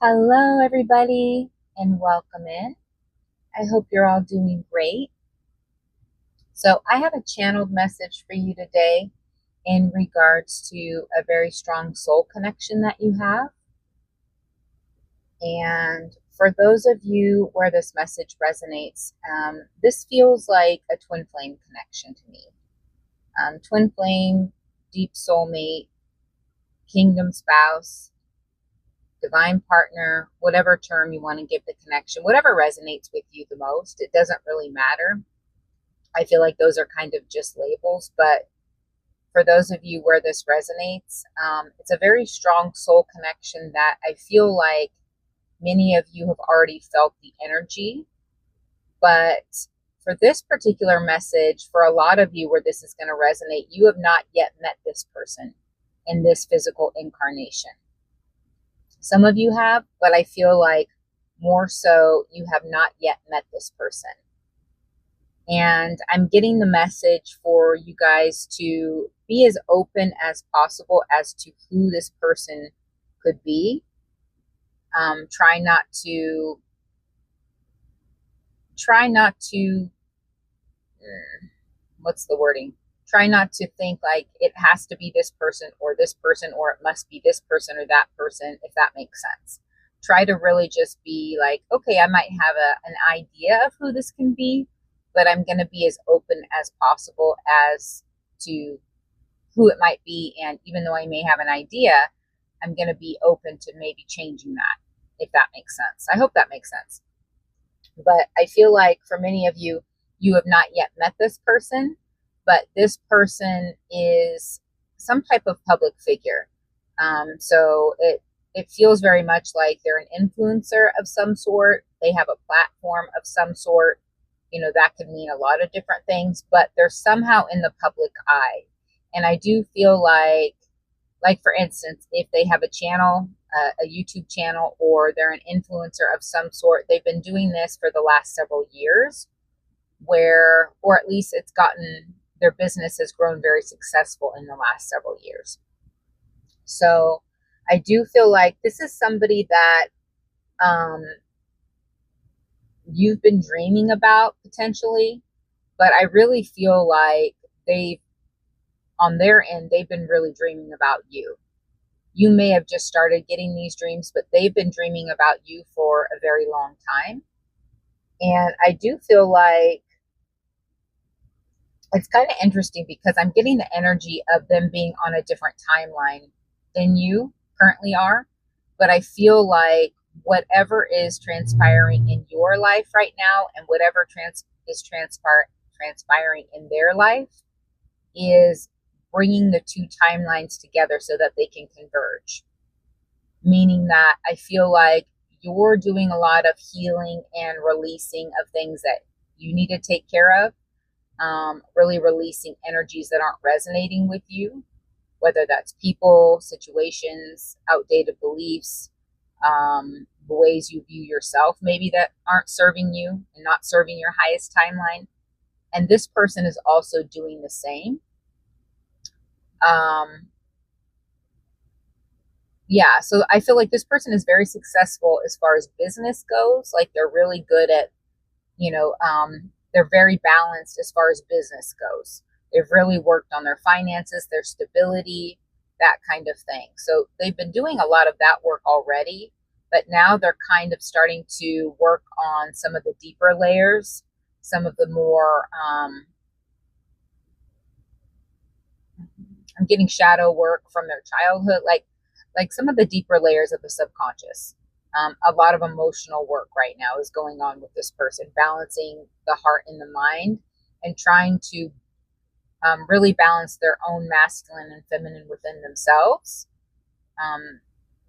Hello, everybody, and welcome in. I hope you're all doing great. So, I have a channeled message for you today in regards to a very strong soul connection that you have. And for those of you where this message resonates, this feels like a twin flame connection to me. Twin flame, deep soulmate, kingdom spouse, divine partner, whatever term you want to give the connection, whatever resonates with you the most. It doesn't really matter. I feel like those are kind of just labels, but for those of you where this resonates, it's a very strong soul connection that I feel like many of you have already felt the energy. But for this particular message, for a lot of you where this is going to resonate, you have not yet met this person in this physical incarnation. Some of you have, but I feel like more so you have not yet met this person. And I'm getting the message for you guys to be as open as possible as to who this person could be. Try not to, what's the wording? Try not to think like it has to be this person, or it must be this person or that person, if that makes sense. Try to really just be like, okay, I might have an idea of who this can be, but I'm going to be as open as possible as to who it might be. And even though I may have an idea, I'm going to be open to maybe changing that, if that makes sense. I hope that makes sense. But I feel like for many of you, you have not yet met this person, but this person is some type of public figure. So it feels very much like they're an influencer of some sort. They have a platform of some sort. That could mean a lot of different things, but they're somehow in the public eye. And I do feel like for instance, if they have a channel, a YouTube channel, or they're an influencer of some sort, they've been doing this for the last several years, or at least their business has grown very successful in the last several years. So I do feel like this is somebody that you've been dreaming about potentially, but I really feel like on their end, they've been really dreaming about you. You may have just started getting these dreams, but they've been dreaming about you for a very long time. And I do feel like it's kind of interesting because I'm getting the energy of them being on a different timeline than you currently are. But I feel like whatever is transpiring in your life right now, and whatever is transpiring in their life, is bringing the two timelines together so that they can converge. Meaning that I feel like you're doing a lot of healing and releasing of things that you need to take care of. Really releasing energies that aren't resonating with you, whether that's people, situations, outdated beliefs, the ways you view yourself, maybe that aren't serving you and not serving your highest timeline. And this person is also doing the same. Yeah, so I feel like this person is very successful as far as business goes. Like they're really good at, they're very balanced as far as business goes. They've really worked on their finances, their stability, that kind of thing. So they've been doing a lot of that work already, but now they're kind of starting to work on some of the deeper layers, some of the more, I'm getting shadow work from their childhood, like some of the deeper layers of the subconscious. A lot of emotional work right now is going on with this person, balancing the heart and the mind, and trying to really balance their own masculine and feminine within themselves.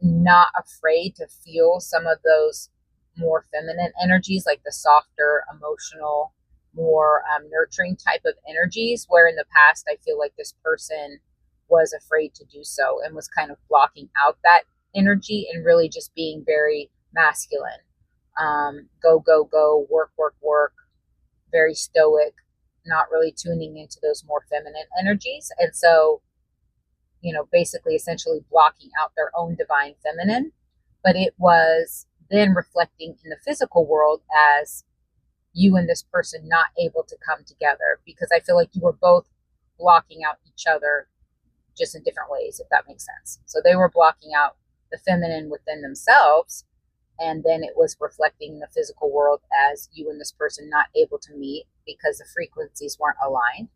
Not afraid to feel some of those more feminine energies, like the softer, emotional, more nurturing type of energies, where in the past I feel like this person was afraid to do so and was kind of blocking out that energy and really just being very masculine. Go, go, go, work, work, work, very stoic, not really tuning into those more feminine energies. And so, basically essentially blocking out their own divine feminine. but it was then reflecting in the physical world as you and this person not able to come together, because I feel like you were both blocking out each other just in different ways, if that makes sense. So they were blocking out the feminine within themselves, and then it was reflecting in the physical world as you and this person not able to meet because the frequencies weren't aligned.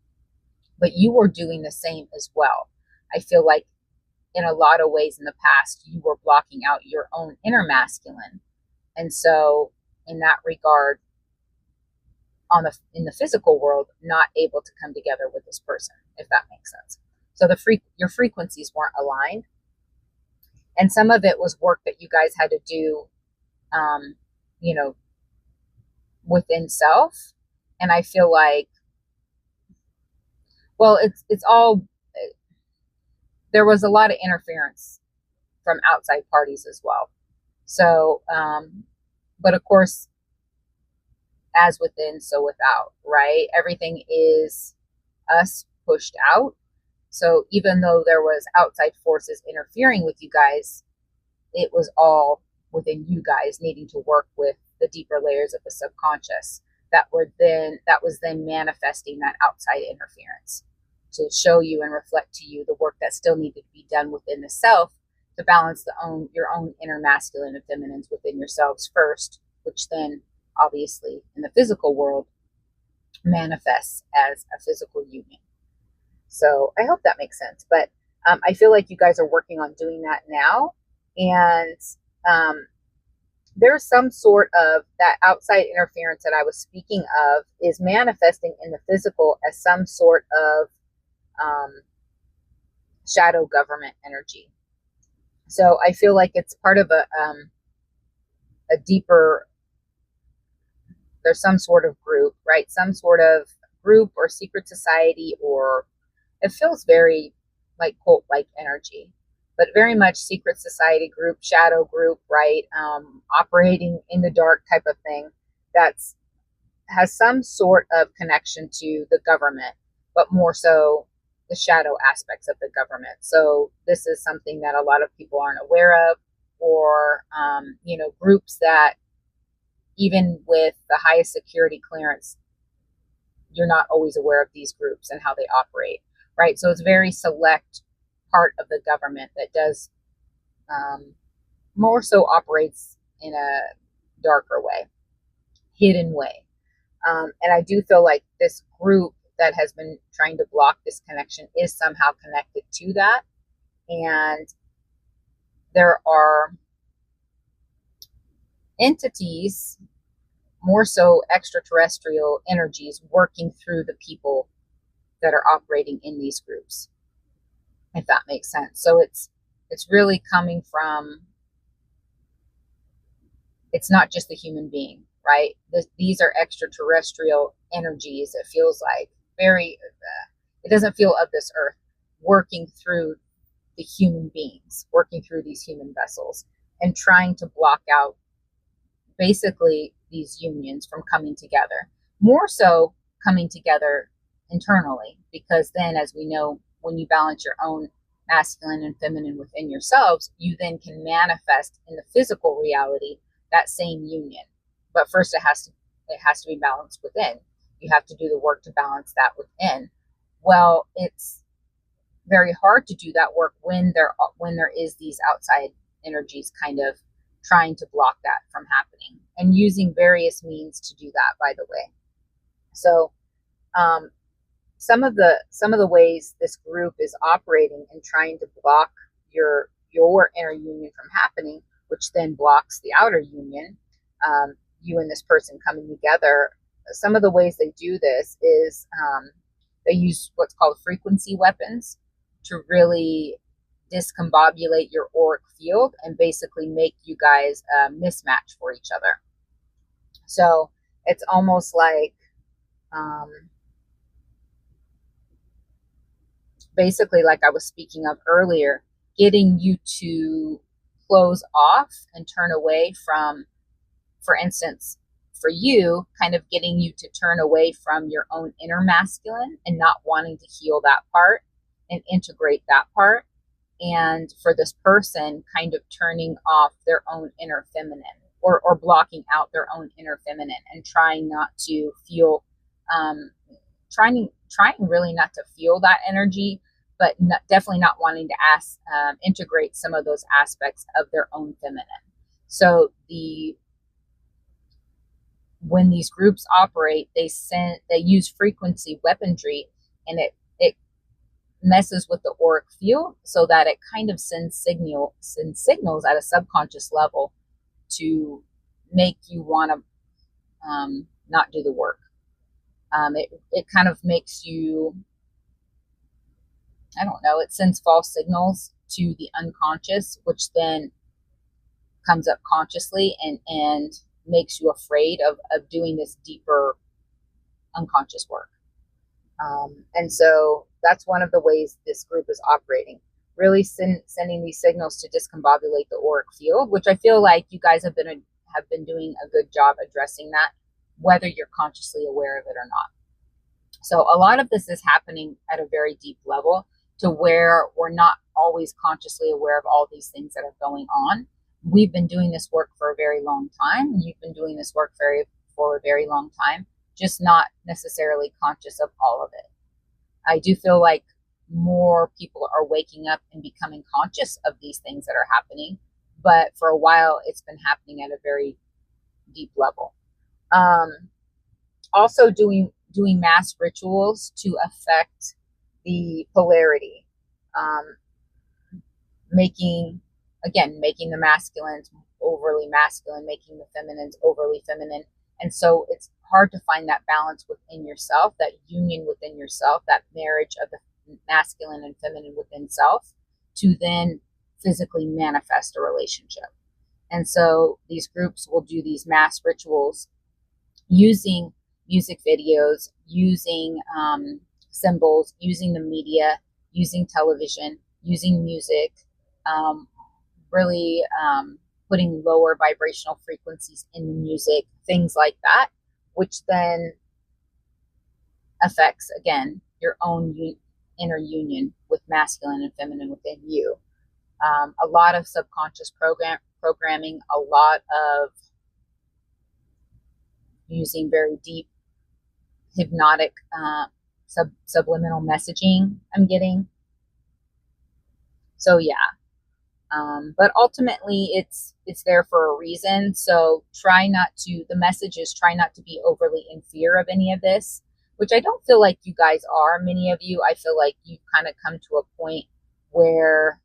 But you were doing the same as well. I feel like in a lot of ways in the past, you were blocking out your own inner masculine. And so in that regard, in the physical world, not able to come together with this person, if that makes sense. So your frequencies weren't aligned. And some of it was work that you guys had to do, you know, within self. And I feel like, well, it's all, there was a lot of interference from outside parties as well. So, but of course, as within, so without, right? Everything is us pushed out. So even though there was outside forces interfering with you guys, it was all within you guys needing to work with the deeper layers of the subconscious that was then manifesting that outside interference to show you and reflect to you the work that still needed to be done within the self to balance your own inner masculine and feminines within yourselves first, which then obviously in the physical world manifests as a physical union. So I hope that makes sense. But I feel like you guys are working on doing that now. And there's some sort of that outside interference that I was speaking of is manifesting in the physical as some sort of shadow government energy. So I feel like it's part of a deeper, there's some sort of group, right? Some sort of group or secret society, or it feels very like cult-like energy, but very much secret society group, shadow group, right? Operating in the dark type of thing has some sort of connection to the government, but more so the shadow aspects of the government. So this is something that a lot of people aren't aware of, or, groups that even with the highest security clearance, you're not always aware of these groups and how they operate, right? So it's very select part of the government that does more so operates in a darker way, hidden way. And I do feel like this group that has been trying to block this connection is somehow connected to that. And there are entities, more so extraterrestrial energies, working through the people that are operating in these groups, if that makes sense. So it's really coming from, it's not just the human being, right? These are extraterrestrial energies. It feels like it doesn't feel of this earth, working through the human beings, working through these human vessels and trying to block out basically these unions from coming together, more so coming together internally, because then, as we know, when you balance your own masculine and feminine within yourselves, you then can manifest in the physical reality that same union. But first it has to be balanced within. You have to do the work to balance that within. Well, it's very hard to do that work when there is these outside energies kind of trying to block that from happening, and using various means to do that, by the way. So some of the ways this group is operating and trying to block your inner union from happening, which then blocks the outer union, you and this person coming together. Some of the ways they do this is they use what's called frequency weapons to really discombobulate your auric field and basically make you guys a mismatch for each other. So it's almost like basically, like I was speaking of earlier, getting you to close off and turn away from, for instance, for you, kind of getting you to turn away from your own inner masculine and not wanting to heal that part and integrate that part. and for this person kind of turning off their own inner feminine, or blocking out their own inner feminine, and trying not to feel, um, trying really not to feel that energy, but definitely not wanting to integrate some of those aspects of their own feminine. So when these groups operate, they use frequency weaponry, and it messes with the auric field, so that it kind of sends signals at a subconscious level to make you want to not do the work. It kind of makes you, I don't know, it sends false signals to the unconscious, which then comes up consciously and makes you afraid of doing this deeper unconscious work. And so that's one of the ways this group is operating, really sending these signals to discombobulate the auric field, which I feel like you guys have been doing a good job addressing that, whether you're consciously aware of it or not. So a lot of this is happening at a very deep level, to where we're not always consciously aware of all these things that are going on. We've been doing this work for a very long time. You've been doing this work for a very long time, just not necessarily conscious of all of it. I do feel like more people are waking up and becoming conscious of these things that are happening, but for a while it's been happening at a very deep level. Also doing mass rituals to affect the polarity, making the masculines overly masculine, making the feminines overly feminine. And so it's hard to find that balance within yourself, that union within yourself, that marriage of the masculine and feminine within self, to then physically manifest a relationship. And so these groups will do these mass rituals using music videos, using symbols, using the media, using television, using music, really putting lower vibrational frequencies in the music, things like that, which then affects, again, your own inner union with masculine and feminine within you. A lot of subconscious programming, a lot of using very deep hypnotic subliminal messaging I'm getting. So yeah. But ultimately it's there for a reason. So the message is try not to be overly in fear of any of this, which I don't feel like you guys are. Many of you, I feel like you've kind of come to a point where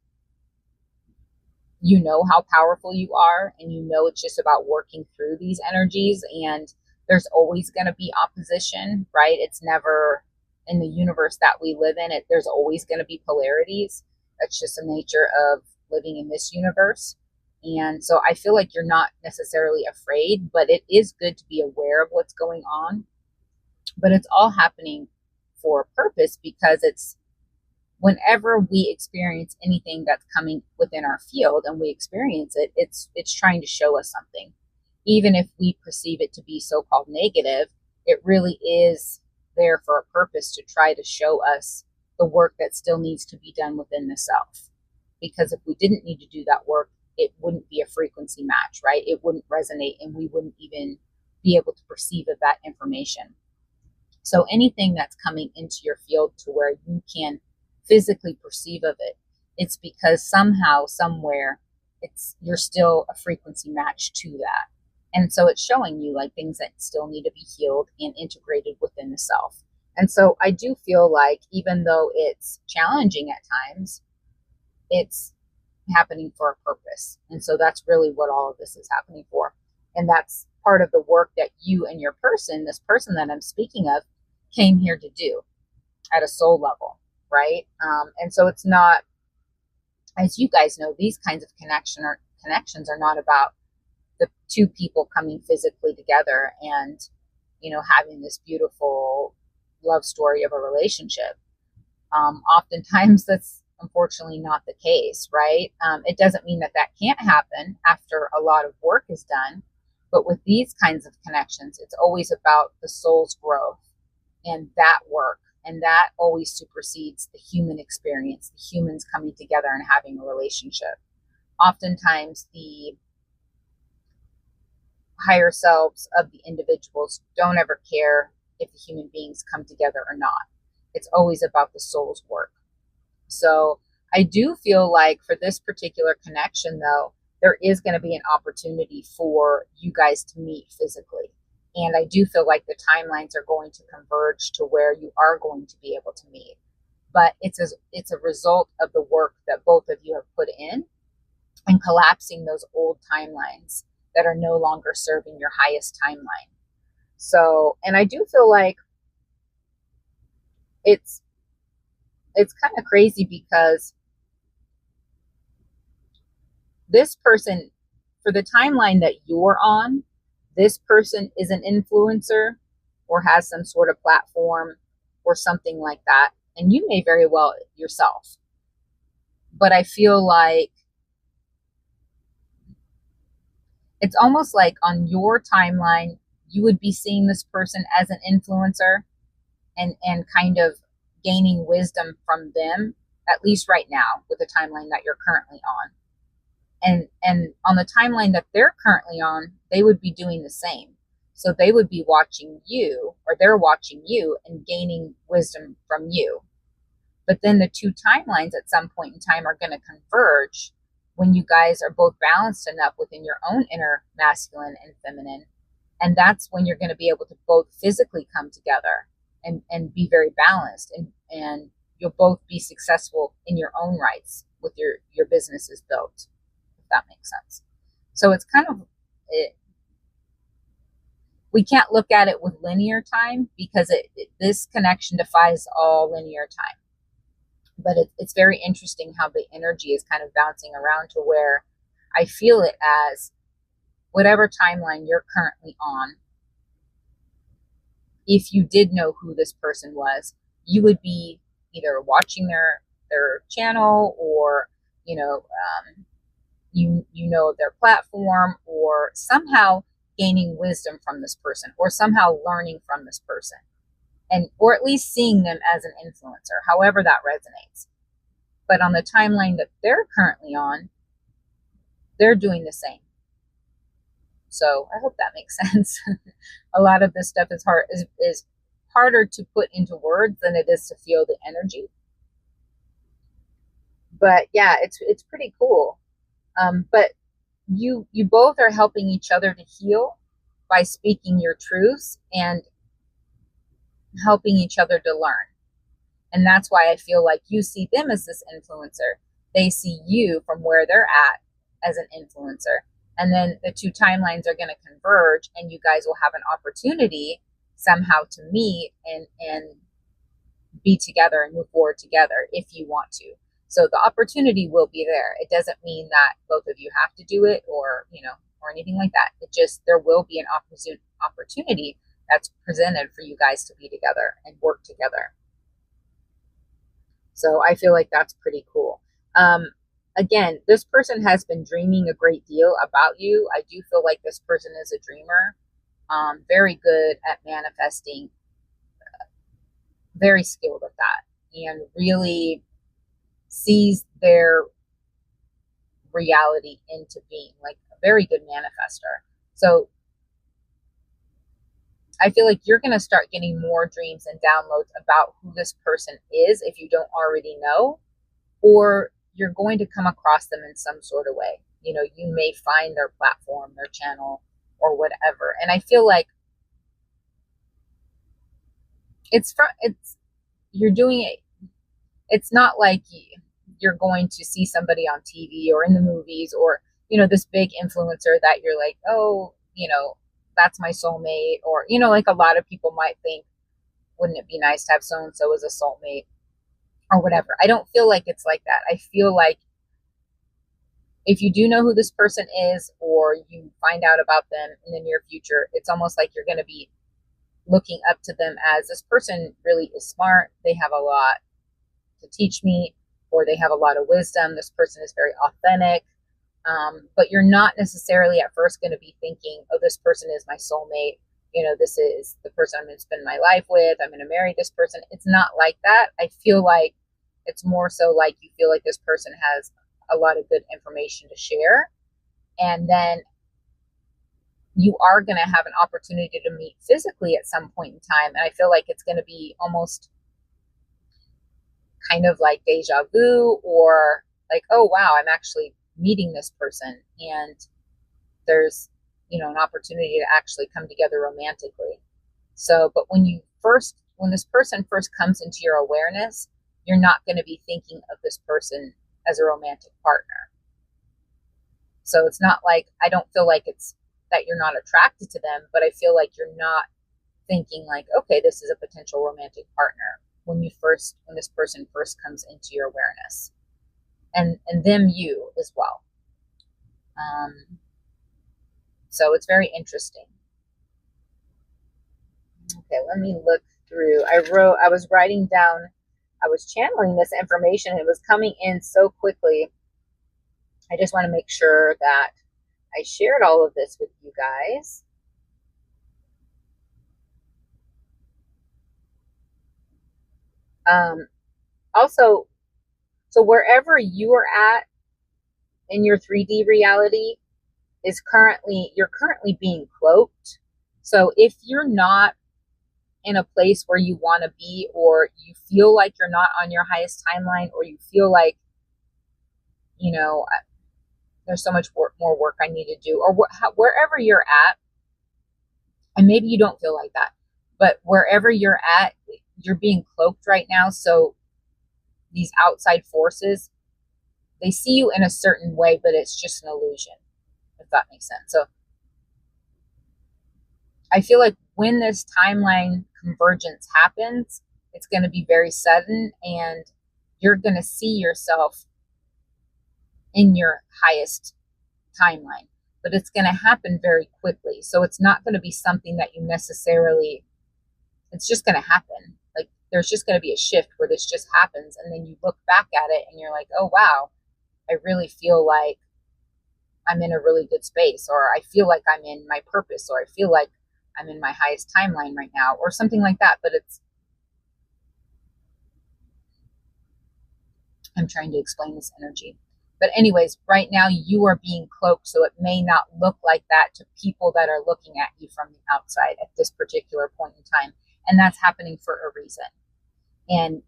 you know how powerful you are, and you know it's just about working through these energies, and there's always going to be opposition, right? It's never, in the universe that we live in, there's always going to be polarities. That's just the nature of living in this universe. And so I feel like you're not necessarily afraid, but it is good to be aware of what's going on. But it's all happening for a purpose, because it's, whenever we experience anything that's coming within our field and we experience it, it's trying to show us something. Even if we perceive it to be so-called negative, it really is there for a purpose, to try to show us the work that still needs to be done within the self. Because if we didn't need to do that work, it wouldn't be a frequency match, right? It wouldn't resonate, and we wouldn't even be able to perceive of that information. So anything that's coming into your field to where you can physically perceive of it, it's because somehow, somewhere, you're still a frequency match to that. And so it's showing you like things that still need to be healed and integrated within the self. And so I do feel like, even though it's challenging at times, it's happening for a purpose. And so that's really what all of this is happening for. And that's part of the work that you and your person, this person that I'm speaking of, came here to do at a soul level, right? And so it's not, as you guys know, these kinds of connections are not about the two people coming physically together and, having this beautiful love story of a relationship. Oftentimes that's unfortunately not the case, right? It doesn't mean that can't happen after a lot of work is done. But with these kinds of connections, it's always about the soul's growth and that work And that always supersedes the human experience, the humans coming together and having a relationship. Oftentimes, the higher selves of the individuals don't ever care if the human beings come together or not. It's always about the soul's work. So I do feel like for this particular connection, though, there is going to be an opportunity for you guys to meet physically. And I do feel like the timelines are going to converge to where you are going to be able to meet. But it's a result of the work that both of you have put in and collapsing those old timelines that are no longer serving your highest timeline. So, and I do feel like it's kind of crazy because this person, for the timeline that you're on, this person is an influencer or has some sort of platform or something like that. And you may very well yourself. But I feel like it's almost like on your timeline, you would be seeing this person as an influencer and kind of gaining wisdom from them, at least right now with the timeline that you're currently on. And on the timeline that they're currently on, they would be doing the same. So they would be watching you, or they're watching you and gaining wisdom from you. But then the two timelines at some point in time are going to converge when you guys are both balanced enough within your own inner masculine and feminine. And that's when you're going to be able to both physically come together and be very balanced, and you'll both be successful in your own rights with your businesses built, if that makes sense. So it's kind of, we can't look at it with linear time because this connection defies all linear time. But it's very interesting how the energy is kind of bouncing around to where I feel it as whatever timeline you're currently on. If you did know who this person was, you would be either watching their channel, or you know their platform, or somehow gaining wisdom from this person, or somehow learning from this person, and or at least seeing them as an influencer, however that resonates. But on the timeline that they're currently on, they're doing the same. So I hope that makes sense. A lot of this stuff is harder to put into words than it is to feel the energy. But yeah, it's pretty cool. But you both are helping each other to heal by speaking your truths and helping each other to learn. And that's why I feel like you see them as this influencer. They see you from where they're at as an influencer. And then the two timelines are going to converge, and you guys will have an opportunity somehow to meet and be together and move forward together if you want to. So the opportunity will be there. It doesn't mean that both of you have to do it, or anything like that. It just, there will be an opportunity that's presented for you guys to be together and work together. So I feel like that's pretty cool. Again, this person has been dreaming a great deal about you. I do feel like this person is a dreamer, very good at manifesting, very skilled at that, and really sees their reality into being, like a very good manifester. So I feel like you're going to start getting more dreams and downloads about who this person is if you don't already know, or you're going to come across them in some sort of way. You may find their platform, their channel, or whatever. And I feel like you're doing it. It's not like you're going to see somebody on TV or in the movies, or, this big influencer that you're like, oh, that's my soulmate. Or, like a lot of people might think, wouldn't it be nice to have so-and-so as a soulmate or whatever. I don't feel like it's like that. I feel like if you do know who this person is, or you find out about them in the near future, it's almost like you're going to be looking up to them as, this person really is smart. They have a lot to teach me, or they have a lot of wisdom. This person is very authentic. But you're not necessarily at first going to be thinking, oh, this person is my soulmate, this is the person I'm going to spend my life with. I'm going to marry this person. It's not like that. I feel like it's more so like you feel like this person has a lot of good information to share. And then you are going to have an opportunity to meet physically at some point in time. And I feel like it's going to be almost kind of like deja vu, or like, oh, wow, I'm actually meeting this person. And there's, an opportunity to actually come together romantically. So, but when this person first comes into your awareness, you're not going to be thinking of this person as a romantic partner. So it's not like, I don't feel like it's that you're not attracted to them, but I feel like you're not thinking like, okay, this is a potential romantic partner when this person first comes into your awareness, and them, you as well. So it's very interesting. Okay, let me look through. I was writing down, I was channeling this information. It was coming in so quickly. I just want to make sure that I shared all of this with you guys. Also, so wherever you are at in your 3D reality you're currently being cloaked. So if you're not in a place where you want to be, or you feel like you're not on your highest timeline, or you feel like, there's so much more work I need to do, or wherever you're at, and maybe you don't feel like that, but wherever you're at, you're being cloaked right now. So these outside forces, they see you in a certain way, but it's just an illusion, if that makes sense. So I feel like when this timeline convergence happens, it's going to be very sudden, and you're going to see yourself in your highest timeline, but it's going to happen very quickly. So it's not going to be something that you necessarily, it's just going to happen. Like there's just going to be a shift where this just happens, and then you look back at it and you're like, oh, wow, I really feel like I'm in a really good space, or I feel like I'm in my purpose, or I feel like I'm in my highest timeline right now, or something like that. But I'm trying to explain this energy. But anyways, right now you are being cloaked, so it may not look like that to people that are looking at you from the outside at this particular point in time. And that's happening for a reason. And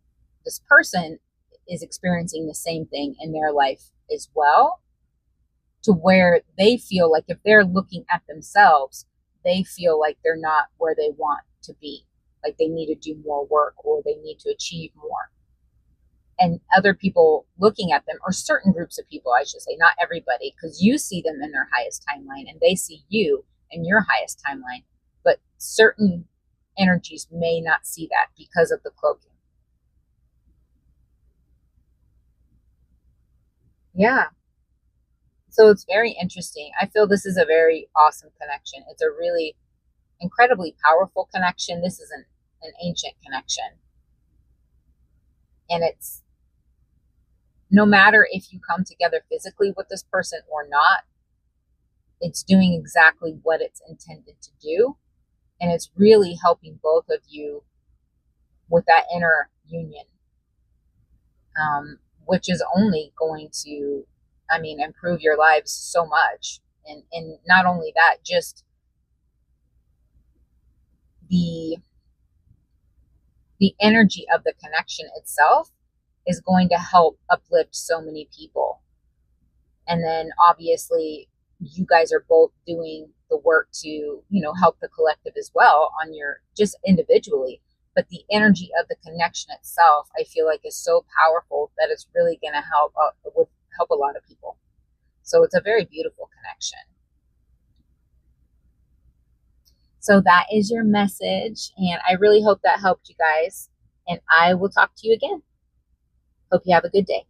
this person is experiencing the same thing in their life as well, to where they feel like if they're looking at themselves, they feel like they're not where they want to be. Like they need to do more work, or they need to achieve more. And other people looking at them, or certain groups of people, I should say, not everybody, because you see them in their highest timeline and they see you in your highest timeline. But certain energies may not see that because of the cloaking. Yeah. So it's very interesting. I feel this is a very awesome connection. It's a really incredibly powerful connection. This is an ancient connection. And it's, no matter if you come together physically with this person or not, it's doing exactly what it's intended to do. And it's really helping both of you with that inner union, which is only going to, improve your lives so much. And not only that, just the energy of the connection itself is going to help uplift so many people. And then obviously you guys are both doing the work to, help the collective as well on your, just individually. But the energy of the connection itself, I feel like, is so powerful that it's really going to help a lot of people. So it's a very beautiful connection. So that is your message, and I really hope that helped you guys, and I will talk to you again. Hope you have a good day.